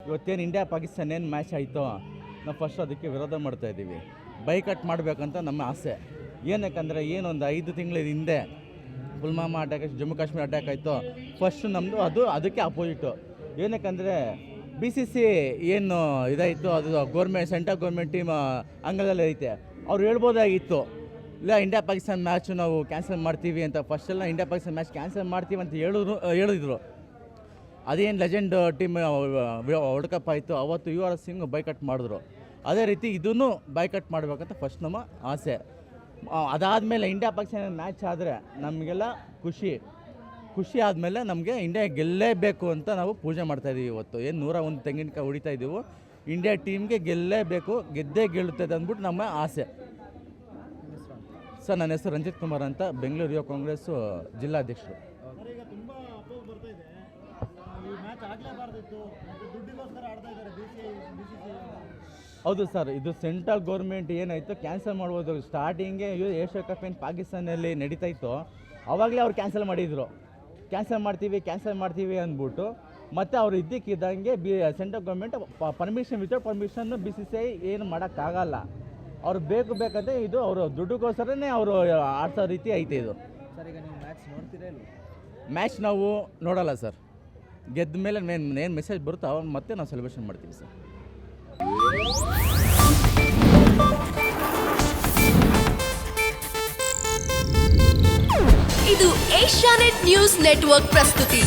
ಇವತ್ತೇನು ಇಂಡಿಯಾ ಪಾಕಿಸ್ತಾನ ಏನು ಮ್ಯಾಚ್ ಆಯಿತೋ ನಾವು ಫಸ್ಟ್ ಅದಕ್ಕೆ ವಿರೋಧ ಮಾಡ್ತಾಯಿದ್ದೀವಿ. ಬೈಕಟ್ ಮಾಡಬೇಕಂತ ನಮ್ಮ ಆಸೆ. ಏನಕ್ಕಂದರೆ ಏನೊಂದು 5 ತಿಂಗಳ ಹಿಂದೆ ಪುಲ್ವಾಮಾ ಅಟ್ಯಾಕ್, ಜಮ್ಮು ಕಾಶ್ಮೀರ ಅಟ್ಯಾಕ್ ಆಯಿತು. ಫಸ್ಟ್ ನಮ್ಮದು ಅದಕ್ಕೆ ಅಪೋಸಿಟು. ಏನಕ್ಕಂದರೆ BCC ಏನು ಇದಾಯಿತು ಅದು ಸೆಂಟ್ರಲ್ ಗೌರ್ಮೆಂಟ್ ಟೀಮ್ ಅಂಗಳದಲ್ಲಿ ಐತೆ. ಅವ್ರು ಹೇಳ್ಬೋದಾಗಿತ್ತು, ಇಲ್ಲ ಇಂಡಿಯಾ ಪಾಕಿಸ್ತಾನ ಮ್ಯಾಚು ನಾವು ಕ್ಯಾನ್ಸಲ್ ಮಾಡ್ತೀವಿ ಅಂತ. ಫಸ್ಟೆಲ್ಲ ಇಂಡಿಯಾ ಪಾಕಿಸ್ತಾನ ಮ್ಯಾಚ್ ಕ್ಯಾನ್ಸಲ್ ಮಾಡ್ತೀವಿ ಅಂತ ಹೇಳಿದ್ರು. ಅದೇನು ಲೆಜೆಂಡ್ ಟೀಮ್ ವರ್ಲ್ಡ್ ಕಪ್ ಆಯಿತು, ಅವತ್ತು ಯುವರಾಜ್ ಸಿಂಗ್ ಬೈಕಟ್ ಮಾಡಿದ್ರು. ಅದೇ ರೀತಿ ಇದನ್ನು ಬೈಕಟ್ ಮಾಡಬೇಕಂತ ಫಸ್ಟ್ ನಮ್ಮ ಆಸೆ. ಅದಾದಮೇಲೆ ಇಂಡಿಯಾ ಪಾಕಿಸ್ತಾನ ಮ್ಯಾಚ್ ಆದರೆ ನಮಗೆಲ್ಲ ಖುಷಿ ಆದಮೇಲೆ ನಮಗೆ ಇಂಡಿಯಾ ಗೆಲ್ಲೇಬೇಕು ಅಂತ ನಾವು ಪೂಜೆ ಮಾಡ್ತಾಯಿದ್ದೀವಿ. ಇವತ್ತು ಏನು 101 ತೆಂಗಿನಕಾಯಿ ಹೊಡಿತಾ ಇದ್ದೀವಿ. ಇಂಡಿಯಾ ಟೀಮ್ಗೆ ಗೆಲ್ಲೇಬೇಕು, ಗೆದ್ದೇ ಗೆಲ್ಲುತ್ತದೆ ಅಂದ್ಬಿಟ್ಟು ನಮ್ಮ ಆಸೆ. ಸರ್, ನನ್ನ ಹೆಸರು ರಂಜಿತ್ ಕುಮಾರ್ ಅಂತ, ಬೆಂಗಳೂರು ಯುವ ಕಾಂಗ್ರೆಸ್ಸು ಜಿಲ್ಲಾಧ್ಯಕ್ಷರು. ಹೌದು ಸರ್, ಇದು ಸೆಂಟ್ರಲ್ ಗೌರ್ಮೆಂಟ್ ಏನಾಯಿತು ಕ್ಯಾನ್ಸಲ್ ಮಾಡ್ಬೋದು. ಸ್ಟಾರ್ಟಿಂಗೇ ಏಷ್ಯಾ ಕಪ್ ಏನು ಪಾಕಿಸ್ತಾನಲ್ಲಿ ನಡೀತಾ ಇತ್ತು, ಆವಾಗಲೇ ಅವ್ರು ಕ್ಯಾನ್ಸಲ್ ಮಾಡಿದರು. ಕ್ಯಾನ್ಸಲ್ ಮಾಡ್ತೀವಿ ಅಂದ್ಬಿಟ್ಟು ಮತ್ತು ಅವ್ರು ಇದ್ದಕ್ಕಿದ್ದಂಗೆ central government without permission BCCI ಏನು ಮಾಡೋಕ್ಕಾಗಲ್ಲ. ಅವ್ರು ಬೇಕಂತ ಇದು ಅವರು ದುಡ್ಡುಗೋಸ್ಕರನೇ ಅವರು ಆಡ್ಸೋ ರೀತಿ ಐತೆ ಇದು. ಸರ್, ಈಗ ನೀವು ಮ್ಯಾಚ್ ನೋಡ್ತೀರಾ ಇಲ್ಲ? ಮ್ಯಾಚ್ ನಾವು ನೋಡೋಲ್ಲ ಸರ್. ಗೆದ್ದ ಮೇಲೆ ಏನು ಮೆಸೇಜ್ ಬರುತ್ತೋ ಅವಾಗ ಮತ್ತೆ ನಾವು ಸೆಲೆಬ್ರೇಷನ್ ಮಾಡ್ತೀವಿ ಸರ್. ಇದು ಏಷ್ಯಾನೆಟ್ ನ್ಯೂಸ್ ನೆಟ್ವರ್ಕ್ ಪ್ರಸ್ತುತಿ.